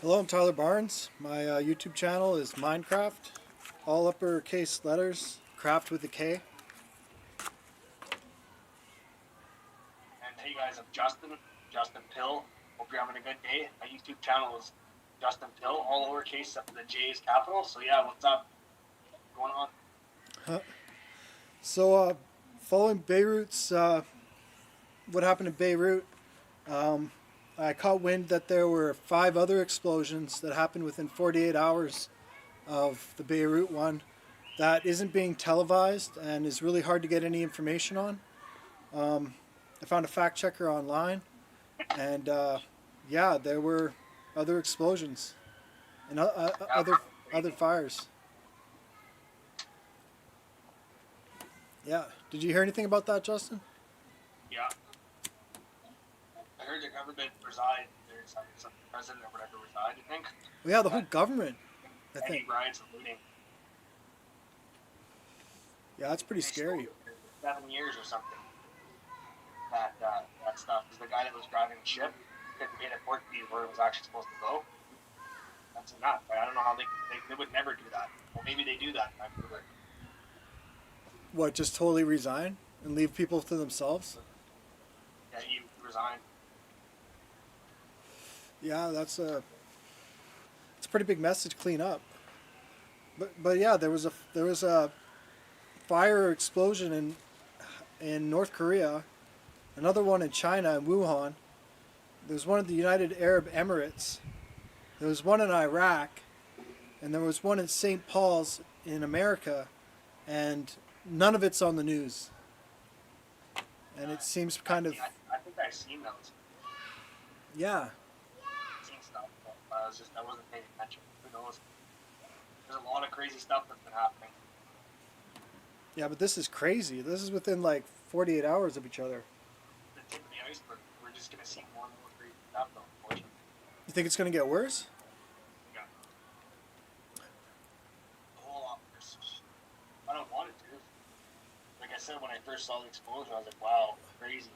Hello, I'm Tyler Barnes. My YouTube channel is Minecraft, all uppercase letters, craft with a K. And hey guys, I'm Justin Pill. Hope you're having a good day. My YouTube channel is Justin Pill, all lowercase except for the J is capital. So yeah, what's up? What's going on? So, following Beirut's, what happened in Beirut, I caught wind that there were 5 other explosions that happened within 48 hours of the Beirut one that isn't being televised and is really hard to get any information on. I found a fact checker online, and yeah, there were other explosions and Yeah, other crazy. fires. Yeah. Did you hear anything about that, Justin? Yeah, I heard the government reside. There's some president or whatever reside. I think Well, yeah, the whole that government, I any think. riots and looting. Yeah, that's pretty They stole scary. it for 7 years or something. That stuff is the guy that was driving the ship. Couldn't pay the port fee where it was actually supposed to go. That's nuts. I don't know how they would never do that. Well, maybe they do that in Vancouver. What, just totally resign and leave people to themselves? Yeah, he resigned. Yeah, it's a pretty big mess to clean up. But yeah, there was a fire explosion in North Korea, another one in China in Wuhan. There was one in the United Arab Emirates. There was one in Iraq, and there was one in St. Paul's in America, and none of it's on the news. And it seems kind of, I think I've seen those, yeah, seen stuff, but I wasn't paying attention. Who knows? There's a lot of crazy stuff that's been happening. yeah, but this is crazy. This is within like 48 hours of each other. The tip of the iceberg. We're just gonna see more and more crazy stuff, though. Unfortunately, You think it's going to get worse? yeah, a whole lot worse. I don't want it to. Like I said when I first saw the explosion, I was like, "Wow, crazy."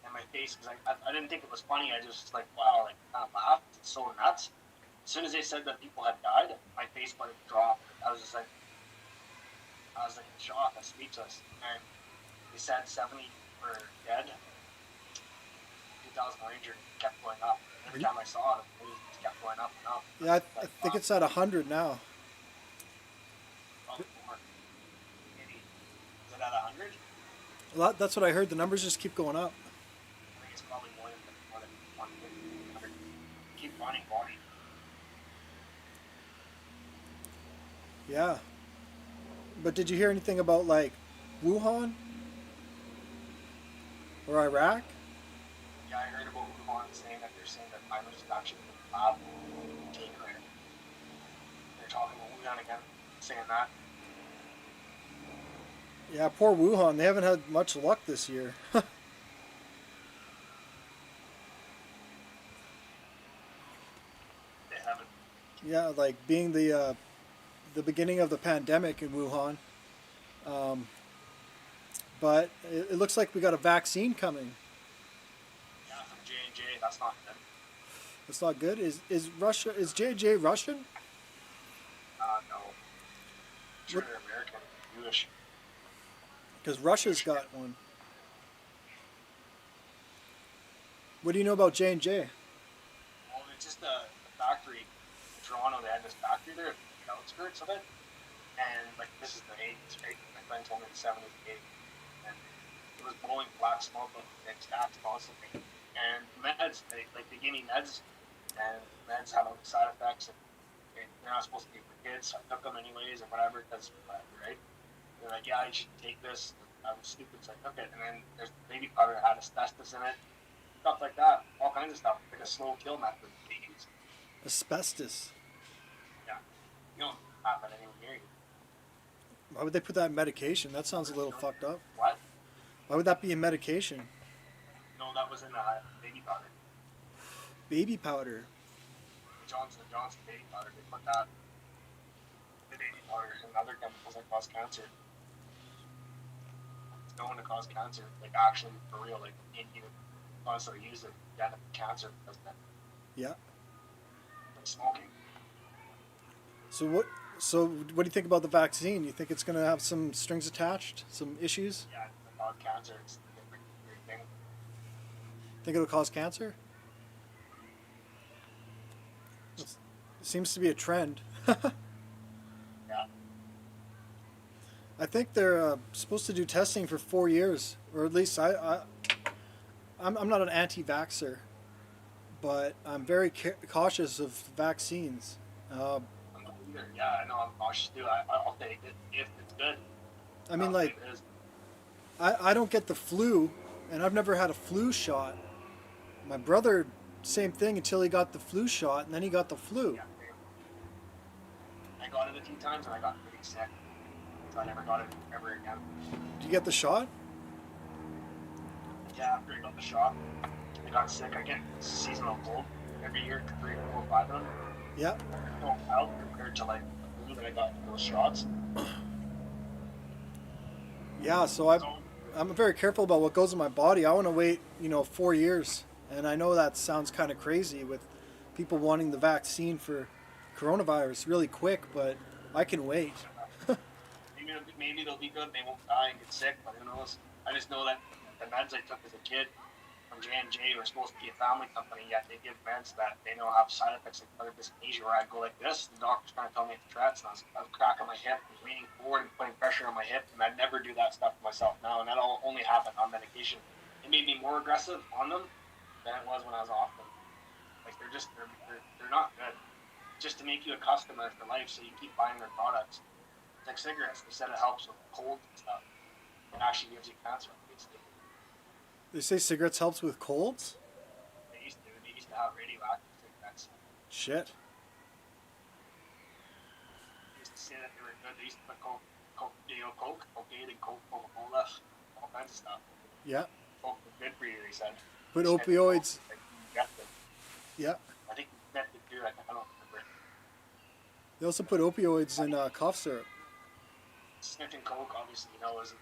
And my face, because I didn't think it was funny. I just like, "Wow," like kind of laughed. It's so nuts. As soon as they said that people had died, my face started to drop. I was just like, I was like in shock, I was speechless. And they said 70 were dead, 2,000 were injured. It kept going up. And every Are you, time I saw it, it just kept going up and up. I yeah, was I like, think wow, it's at 100 now. probably more. Maybe, is it at 100? That's what I heard. The numbers just keep going up. I think it's probably more than 150, 100. Keep running, body. Yeah. But did you hear anything about like Wuhan or Iraq? Yeah, I heard about Wuhan saying that they're saying that virus is actually in the lab taken there. They're talking about Wuhan again, saying that. Yeah, poor Wuhan. They haven't had much luck this year. They haven't. Yeah, like being the beginning of the pandemic in Wuhan. Um, but it looks like we got a vaccine coming. Yeah, from J&J, that's not good. That's not good. Is J Russian? No. I'm sure What? they're American, Jewish. Because Russia's Jewish got one. What do you know about J&J? Well, it's just a factory in Toronto. They had this factory there at the outskirts of it, and like this is the 80s, right? My friend told me the 70s, and 80s, and it was blowing black smoke up and stacks constantly. And meds, they gave me meds, and meds have like side effects, and they're not supposed to be for kids. So I took them anyways, or whatever, because whatever, right? They're like, yeah, you should take this. I was stupid, so I took it. And then there's baby powder that had asbestos in it, stuff like that, all kinds of stuff, like a slow kill method they use. Asbestos. Yeah, you don't have it anywhere near you. Why would they put that in medication? That sounds a little fucked up. What? Why would that be in medication? No, that was in baby powder. Baby powder. Johnson baby powder. They put that in baby powder and other chemicals that cause cancer. It's known to cause cancer, like actually for real, like in you constantly use it, you end up with cancer because of it. Yeah. like smoking. So what do you think about the vaccine? You think it's going to have some strings attached, some issues? Yeah, about cancer, it's a different weird thing. Think it'll cause cancer? It seems to be a trend. Yeah, I think they're supposed to do testing for 4 years, or at least I'm not an anti-vaxxer, but I'm very cautious of vaccines. I'm not either. Yeah, I know I'm cautious too. I'll take it if it's good. I mean, I'll like, take it is. I don't get the flu, and I've never had a flu shot. My brother, same thing until he got the flu shot, and then he got the flu. Yeah, I got it a few times and I got pretty sick, so I never got it ever again. Did you get the shot? Yeah, after I got the shot, I got sick. I get seasonal cold every year, 3, 4, 5 of them. Yeah. Don't out compared to like the flu that I got from those shots. Yeah, so So I'm very careful about what goes in my body. I want to wait, 4 years. And I know that sounds kind of crazy with people wanting the vaccine for coronavirus really quick, but I can wait. maybe they'll be good. They won't die and get sick, but who knows? I just know that the meds I took as a kid from J&J were supposed to be a family company, yet they give meds that they know have side effects like other dyskinesia, where I go like this, the doctor's trying to tell me it's Tourette's, and I was cracking my hip and leaning forward and putting pressure on my hip, and I'd never do that stuff to myself now, and that'll only happen on medication. It made me more aggressive on them than it was when I was off them. Like they're not good. Just to make you a customer for life, so you keep buying their products. It's like cigarettes. They said it helps with colds and stuff. It actually gives you cancer. Basically. They say cigarettes helps with colds? They used to. They used to have radioactive cigarettes. Shit. They used to say that they were good. They used to put coke, cocaine, and Coca-Cola, all kinds of stuff. Yeah. Coke was good for you, they said. But They said opioids. Coke, like, injected. Yeah. I think injected too. I don't remember. They also put opioids in cough syrup. Sniffing coke, obviously, isn't.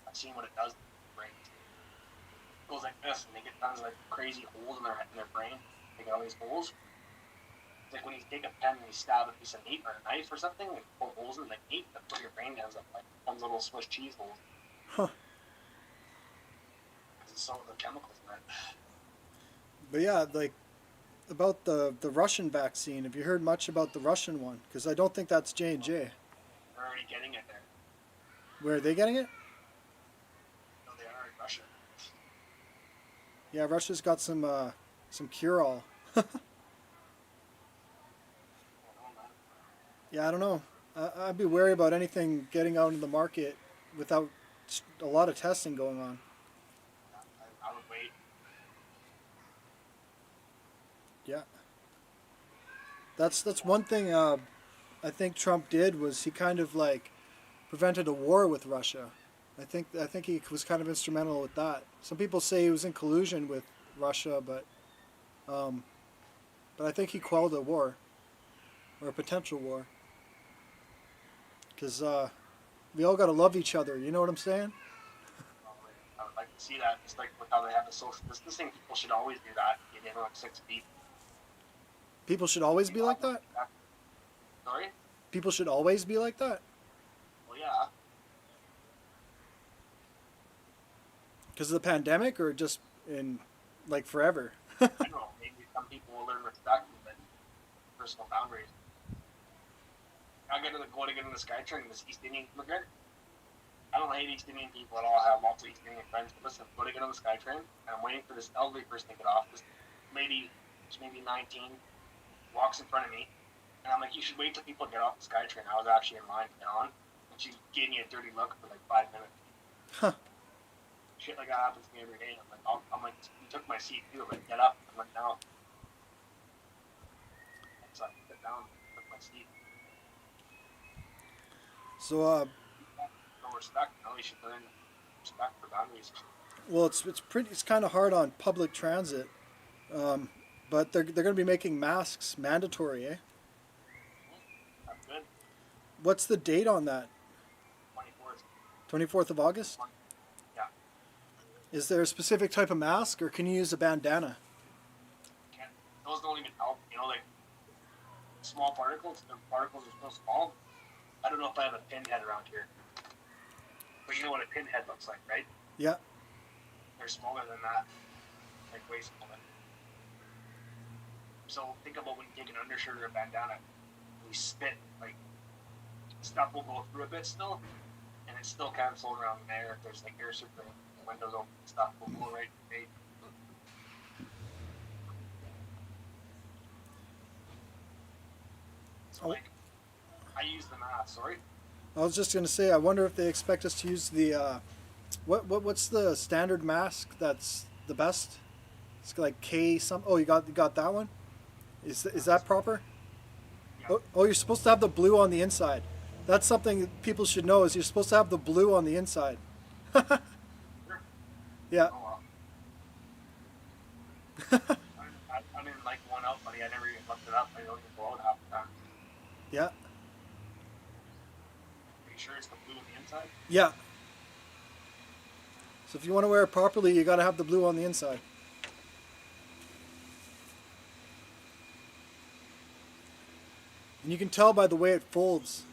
I've seen what it does to the brain. It goes like this, and they get tons of like crazy holes in their brain. They get all these holes. It's like when you take a pen and you stab a piece of meat or a knife or something, and pull holes in the meat, that put your brain ends up like tons of little Swiss cheese holes. Huh. Because it's so the chemicals in it. But yeah, like about the Russian vaccine. Have you heard much about the Russian one? Because I don't think that's J&J. They're already getting it there. Where are they getting it? No, they are in Russia. Yeah, Russia's got some cure-all. I don't know, man. Yeah, I don't know. I'd be wary about anything getting out in the market without a lot of testing going on. I would wait. Yeah. That's one thing I think Trump did was he kind of like prevented a war with Russia. I think he was kind of instrumental with that. Some people say he was in collusion with Russia, but I think he quelled a war or a potential war. Because we all got to love each other. You know what I'm saying? I would like to see that. It's like with how they have the social distancing. People should always do that. Get in like 6 feet. People should always be like that? Sorry? People should always be like that? Well, yeah. Because of the pandemic or just in, like, forever? I don't know. Maybe some people will learn respect and personal boundaries. I get to go to get in the SkyTrain, this East Indian immigrant. I don't hate East Indian people at all. I have lots of East Indian friends. But listen, go to get on the SkyTrain, and I'm waiting for this elderly person to get off. This lady, she's maybe 19, walks in front of me, and I'm like, you should wait till people get off the SkyTrain. I was actually in line to get on, and she gave me a dirty look for like 5 minutes. Huh. Shit like that happens to me every day. I'm like, you took my seat too. Like, get up. I'm like, no. So I sit down, took my seat. So, No respect. No, you should learn respect for boundaries. well, it's kind of hard on public transit, but they're going to be making masks mandatory, eh? That's good. What's the date on that? 24th. 24th of August? Yeah. Is there a specific type of mask, or can you use a bandana? Those don't even help. Like small particles. The particles are so small. I don't know if I have a pinhead around here, but you know what a pinhead looks like, right? Yeah. They're smaller than that, like way smaller. So think about when you take an undershirt or a bandana, we spit, like stuff will go through a bit still, and it's still kind of floating around in the air. If there's like air circulating, the windows open, stuff will go right in the face. So like, I use the math. Sorry. I was just gonna say, I wonder if they expect us to use the what's the standard mask that's the best? It's like K some. Oh, you got that one. Is that proper? Yeah. Oh, you're supposed to have the blue on the inside. That's something that people should know. Is you're supposed to have the blue on the inside. Sure. Yeah. Oh well. I'm in like one out, buddy. I never even looked it up. I don't even go out half the time. Yeah. Are you sure it's the blue on the inside? Yeah. So if you want to wear it properly, you got to have the blue on the inside. And you can tell by the way it folds,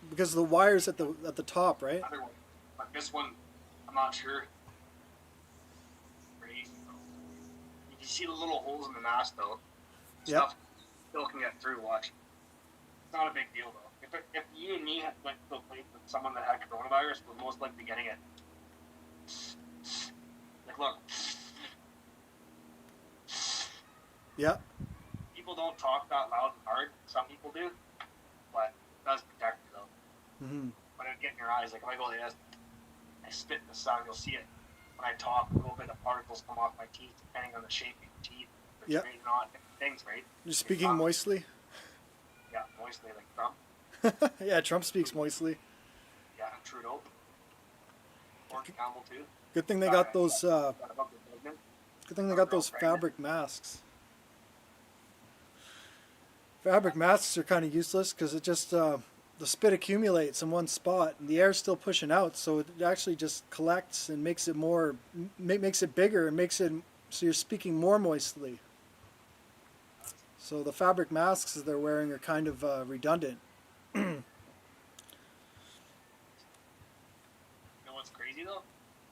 because the wires at the top, right? Another one, but this one, I'm not sure. Pretty easy though. You can see the little holes in the mask though. Yeah. Stuff still can get through. Watch. It's not a big deal though. If you and me went to a place with someone that had coronavirus, we're most likely getting it. Like look. Yeah. People don't talk that loud and hard. Some people do, but it does protect you though. Mm-hmm. When it get in your eyes, like if I go like this, I spit in the sun, you'll see it. When I talk, a little bit of particles come off my teeth, depending on the shape of your teeth. But Yeah. straight not different things, right? You're speaking moistly. Yeah, moistly like Trump. Yeah, Trump speaks moistly. Yeah, Trudeau. Gordon Campbell too. Good thing they got those. Good thing they got those Pregnant. fabric masks. Fabric masks are kind of useless because it just the spit accumulates in one spot and the air's still pushing out, so it actually just collects and makes it more, makes it bigger and makes it so you're speaking more moistly. So the fabric masks that they're wearing are kind of redundant. You know what's crazy though?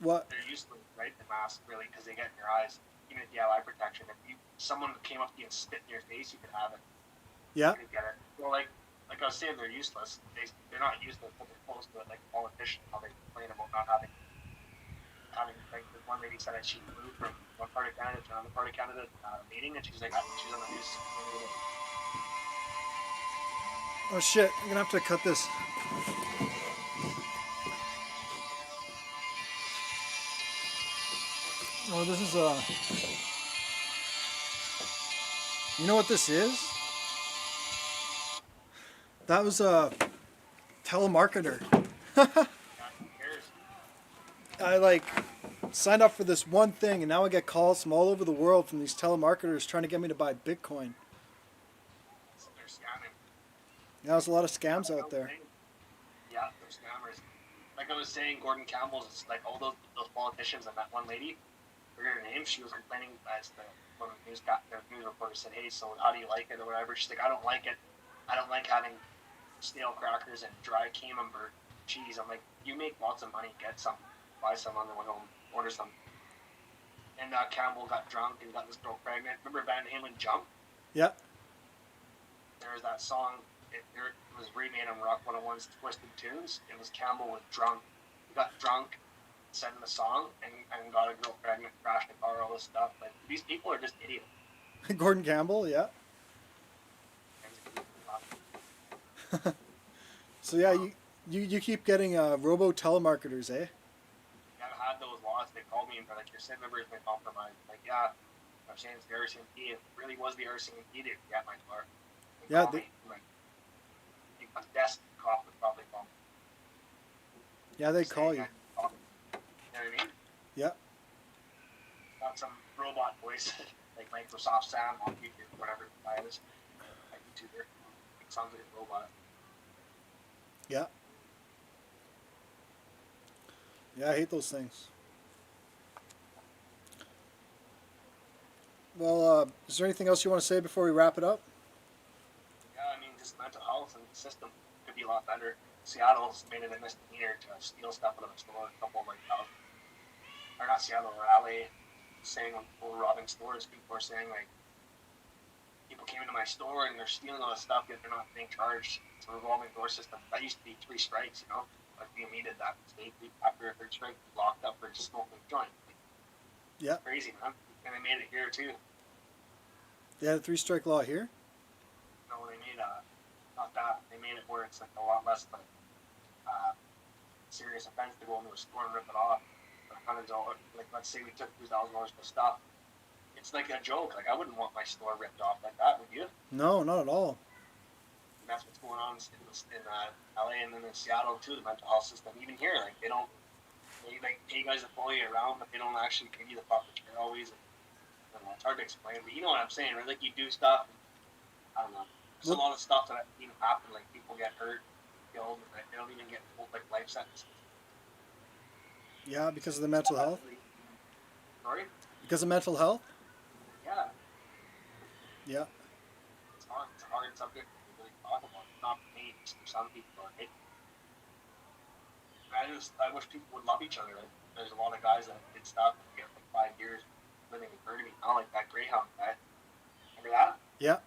What? They're useless, right? The mask, really, because they get in your eyes. Even if you have eye protection, if someone came up to you and spit in your face, you could have it. Yeah. You could get it. Well, like I was saying, they're useless. They're not useless, but they're close to it. Like politicians, how they complain about not having like the one lady said that she moved from one part of Canada to another part of Canada meeting, and she's like, she's on the news. Oh shit! I'm gonna have to cut this. Oh, this is You know what this is? That was a telemarketer. Who cares? I like signed up for this one thing, and now I get calls from all over the world from these telemarketers trying to get me to buy Bitcoin. They're scamming. Now there's a lot of scams out there. Yeah, they're scammers. Like I was saying, Gordon Campbell's like all those politicians and that one lady, I forget her name. She was complaining as when the news reporter said, "Hey, so how do you like it or whatever?" She's like, "I don't like it. I don't like having stale crackers and dry camembert cheese." I'm like, "You make lots of money. Get some. Buy some on the way home. Order some." And Campbell got drunk and got this girl pregnant. Remember Van Halen "Jump"? Yeah. There was that song. It was remade on Rock 101's Twisted Tunes. It was Campbell was drunk. He got drunk, sang the song, and got a girl pregnant, crashed a car, all this stuff. Like these people are just idiots. Gordon Campbell, yeah. So yeah, you keep getting robo telemarketers, eh? I've had those lots. They called me and they're like, "Your SIM number has been compromised." I'm like, yeah, I'm saying it's the RCMP. It really was the RCMP to get my car. They Yeah, call me. I'm like, a desk cop would probably call me. Yeah, they call you. You know what I mean? Yeah. Not some robot voice like Microsoft Sam on YouTube, whatever that is. Like YouTuber. It sounds like a robot. Yeah. Yeah, I hate those things. Well, is there anything else you want to say before we wrap it up? just mental health and the system could be a lot better. Seattle's made it a misdemeanor to steal stuff out of a store. A couple of like, or not Seattle, or LA, saying when people were robbing stores, people are saying like, people came into my store and they're stealing all this stuff, yet they're not being charged. It's a revolving door system. That used to be 3 strikes, you know. Like BME did that mistake. After a 3rd strike, locked up for just smoking a joint. Yeah. It's crazy, man. And they made it here too. They had a 3-strike law here? No, they made not that. They made it where it's like a lot less like serious offense to go into a store and rip it off for $100. Like let's say we took $2,000 worth of stuff. It's like a joke. Like I wouldn't want my store ripped off like that, would you? No, not at all. And that's what's going on in LA and then in Seattle too. The mental health system, even here, like they like pay guys to follow you around, but they don't actually give you the proper care always. And it's hard to explain, but you know what I'm saying, right? Like you do stuff. And, I don't know. There's a lot of stuff that I've seen happen. Like people get hurt, killed, and they don't even get like life sentences. Yeah, because of the mental health? Sorry? Because of mental health? Yeah. Yeah. It's hard. It's a hard subject to really talk about. Not for me, just for some people. Right? I wish people would love each other. Like, there's a lot of guys that did stuff and get like 5 years living in Burgundy. Not like that Greyhound guy. Remember that? Yeah.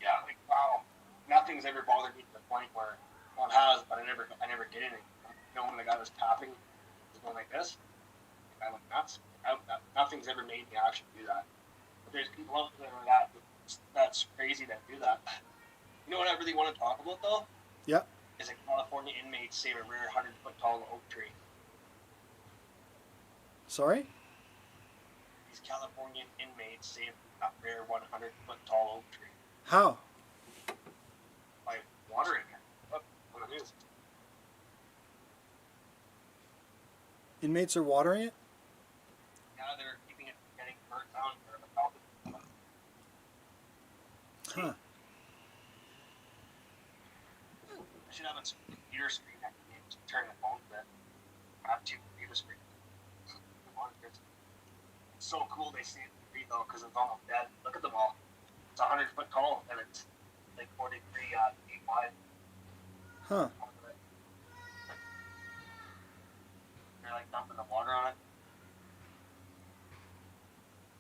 Yeah, like wow. Nothing's ever bothered me to the point where, well, it has, but I never did anything. You know, when the guy was tapping, he was going like this. The guy went nuts. Nothing's ever made me actually do that. But there's people out there that's crazy that do that. You know what I really want to talk about though? Yeah. Is a California inmate save a rare 100-foot tall oak tree. Sorry? These Californian inmates saved a rare 100-foot tall oak tree How? by watering it. Look what it is. Inmates are watering it? Yeah, they're keeping it from getting burnt down for the health. Huh. I should have a computer screen that can just turn the phone to it. I have 2 computer screens. It's so cool they see it in the tree though, because it's almost dead. Look at them all. It's 100-foot tall and it's like 43 feet wide. Huh. They're like dumping the water on it.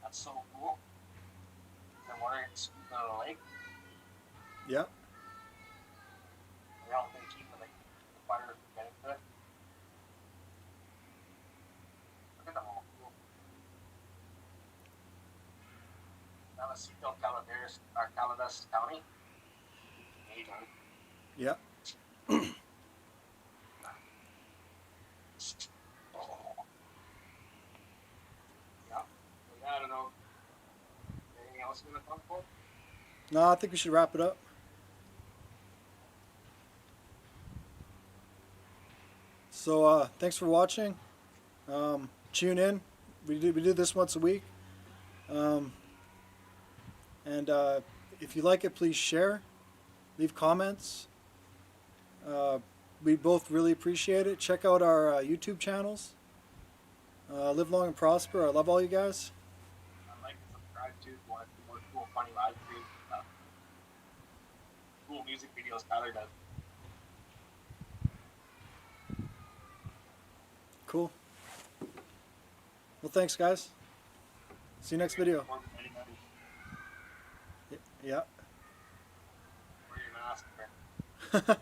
That's so cool. The water gets scooped out of the lake. Yeah. They're all going to keep the fire from getting to it. Look at them all. Cool. Now let's see Calabasas County. Amazing. Yeah. I don't know. Anything else you want to talk about? No, I think we should wrap it up. So, thanks for watching. Tune in. We do this once a week. And if you like it, please share. Leave comments. We both really appreciate it. Check out our YouTube channels. Live long and prosper. I love all you guys. Like and subscribe to want to see more cool, funny live streams and stuff. Cool music videos Tyler does. Cool. Well, thanks, guys. See you next video. Yeah. Wear your mask.